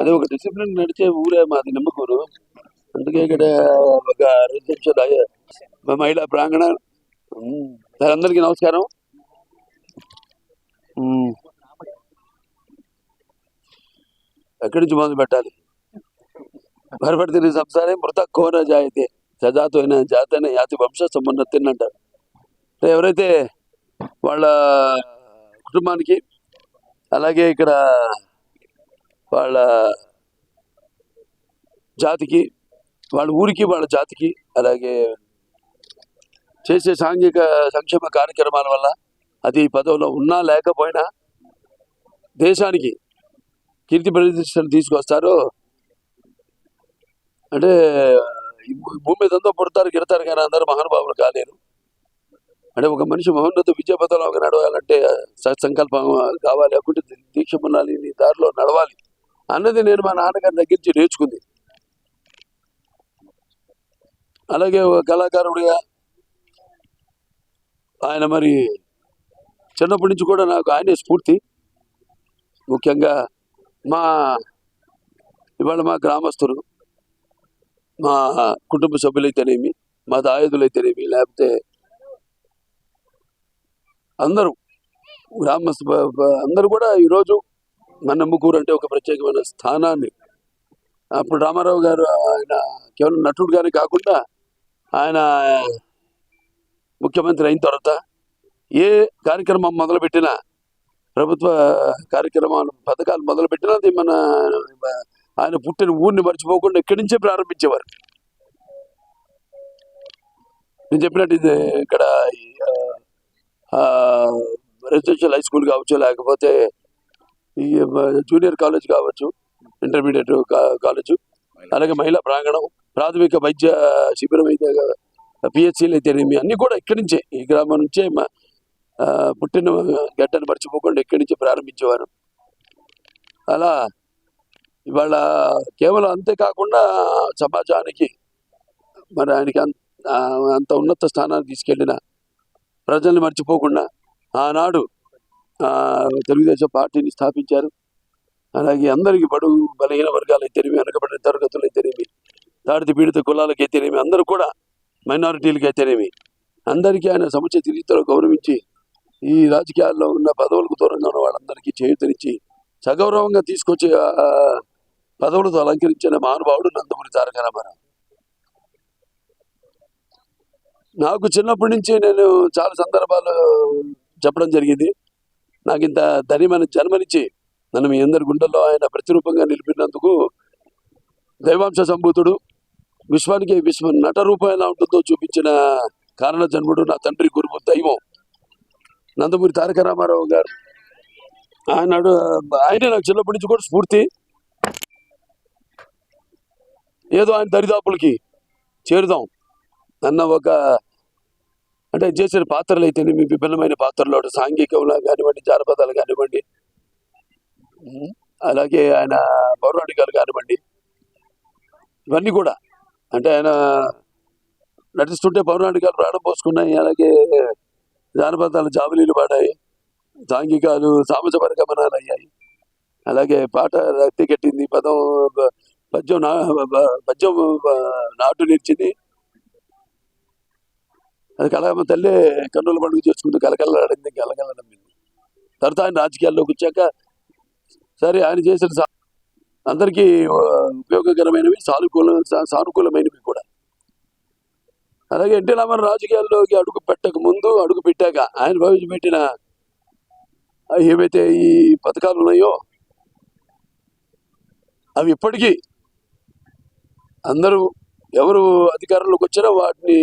అది ఒక డిసిప్లిన్ నడిచే ఊరే మాది నిమ్మకూరు. అందుకే ఇక్కడ ఒక రిసెప్షన్ మహిళా ప్రాంగణం. సార్ అందరికీ నమస్కారం. ఎక్కడి నుంచి మొదలు పెట్టాలి? భరపడితే సంసారే మృత కోన జాయితే సజాతో అయిన జాతైన యాతి వంశ సమున్నతిని అంటారు. ఎవరైతే వాళ్ళ కుటుంబానికి అలాగే ఇక్కడ వాళ్ళ జాతికి వాళ్ళ ఊరికి వాళ్ళ జాతికి అలాగే చేసే సాంఘిక సంక్షేమ కార్యక్రమాల వల్ల అది పదవిలో ఉన్నా లేకపోయినా దేశానికి కీర్తి ప్రతిష్టలు తీసుకొస్తారు. అంటే భూమి మీద అంతా పుడతారు గిడతారు కానీ అందరూ మహానుభావులు కాలేరు. అంటే ఒక మనిషి మహోన్నత విద్యాపథంలో నడవాలంటే సత్సంకల్పం కావాలి, అకుంటే దీక్ష ఉండాలి, నీ దారిలో నడవాలి అన్నది నేను మా నాన్నగారి దగ్గర నుంచి నేర్చుకుంది. అలాగే ఒక కళాకారుడిగా ఆయన మరి చిన్నప్పటి నుంచి కూడా నాకు ఆయనే స్ఫూర్తి. ముఖ్యంగా ఇవాళ మా గ్రామస్తులు, మా కుటుంబ సభ్యులైతేనేమి, మా దాయాదులైతేనేమి, లేకపోతే అందరూ అందరూ కూడా ఈరోజు మన నిమ్మకూరు అంటే ఒక ప్రత్యేకమైన స్థానాన్ని, అప్పుడు రామారావు గారు ఆయన కేవలం నటుడుగానే కాకుండా ఆయన ముఖ్యమంత్రి అయిన తర్వాత ఏ కార్యక్రమం మొదలుపెట్టినా, ప్రభుత్వ కార్యక్రమాలు పథకాలు మొదలుపెట్టినా అది మన ఆయన పుట్టిన ఊరిని మర్చిపోకుండా ఇక్కడి నుంచే ప్రారంభించేవారు. నేను చెప్పినట్టు ఇది ఇక్కడ రెసిడెన్షియల్ హై స్కూల్ కావచ్చు, లేకపోతే ఈ జూనియర్ కాలేజ్ కావచ్చు, ఇంటర్మీడియట్ కాలేజు, అలాగే మహిళా ప్రాంగణం, ప్రాథమిక వైద్య శిబిరం అయితే పిహెచ్సీలు అయితేనేమి అన్నీ కూడా ఇక్కడి నుంచే, ఈ గ్రామం నుంచే పుట్టిన గడ్డను మర్చిపోకుండా ఇక్కడి నుంచే ప్రారంభించేవారు. అలా ఇవాళ కేవలం అంతేకాకుండా సమాజానికి మరి ఆయనకి అంత ఉన్నత స్థానాన్ని తీసుకెళ్ళిన ప్రజల్ని మర్చిపోకుండా ఆనాడు తెలుగుదేశం పార్టీని స్థాపించారు. అలాగే అందరికీ బడుగు బలహీన వర్గాలు అయితేనేమి, వెనకబడిన తరగతులు అయితేనేమి, తాడిత పీడిత కులాలకి అయితేనేమి, అందరూ కూడా మైనారిటీలకి అయితేనేమి అందరికీ ఆయన సముచిత రీతిలో గౌరవించి ఈ రాజకీయాల్లో ఉన్న పదవులకు దూరంగా ఉన్న వాళ్ళందరికీ చేయూతనిచ్చి సగౌరవంగా తీసుకొచ్చి పదవులతో అలంకరించిన మహానుభావుడు నందమూరి తారక రామారావు. నాకు చిన్నప్పటి నుంచి నేను చాలా సందర్భాలు చెప్పడం జరిగింది. నాకు ఇంత ధన్యమైన జన్మనిచ్చి నన్ను మీ అందరి గుండెల్లో ఆయన ప్రతిరూపంగా నిలిపినందుకు దైవాంశ సంభూతుడు, విశ్వానికి నట రూపం ఎలా ఉంటుందో చూపించిన కారణ జన్ముడు, నా తండ్రి గురువు దైవం నందమూరి తారక రామారావు గారు. ఆయనే నాకు చిన్నప్పటి నుంచి కూడా స్ఫూర్తి. ఏదో ఆయన దరిదాపులకి చేరుదాం అన్న ఒక, అంటే చేసిన పాత్రలు అయితేనేమి, విభిన్నమైన పాత్రలు, సాంఘికంగా కానివ్వండి, జానపదాలు కానివ్వండి, అలాగే ఆయన పౌరాణికాలు కానివ్వండి, ఇవన్నీ కూడా అంటే ఆయన నటిస్తుంటే పౌరాణికాలు ప్రాణం పోసుకున్నాయి, అలాగే జానపదాలు జాబిలీలు పాడాయి, సాంఘికాలు సామాజిక గమనాలు అయ్యాయి, అలాగే పాట రక్తి కట్టింది, పద్యం నాటు నిలిచింది. అది కళామ తల్లి కన్నుల పండుగ చేసుకుంటూ కలకలలాడింది, కలకలడింది. తర్వాత ఆయన రాజకీయాల్లోకి వచ్చాక సరే ఆయన చేసిన అందరికీ ఉపయోగకరమైనవి, సానుకూలమైనవి కూడా. అలాగే ఎన్టీ రామారావు రాజకీయాల్లోకి అడుగు పెట్టక ముందు, అడుగు పెట్టాక ఆయన ప్రవేశపెట్టిన ఏవైతే ఈ పథకాలు ఉన్నాయో అవి ఇప్పటికీ అందరూ ఎవరు అధికారంలోకి వచ్చారో వాటిని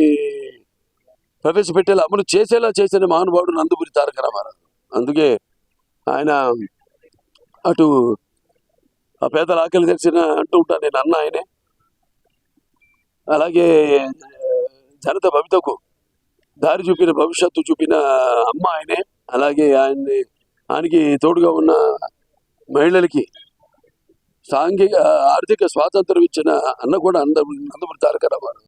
ప్రవేశపెట్టేలా, అమలు చేసేలా చేసిన మహానుభావుడు నందమూరి తారక రామారావు. అందుకే ఆయన అటు ఆ పేదల ఆకలి తెలిసిన అంటూ ఉంటాను నేను, అన్న ఆయనే. అలాగే జనత భవితకు దారి చూపిన, భవిష్యత్తు చూపిన అమ్మ ఆయనే. అలాగే ఆయనకి తోడుగా ఉన్న మహిళలకి ఆర్థిక స్వాతంత్రం ఇచ్చిన అన్న కూడా నందమూరి తారక రామారావు.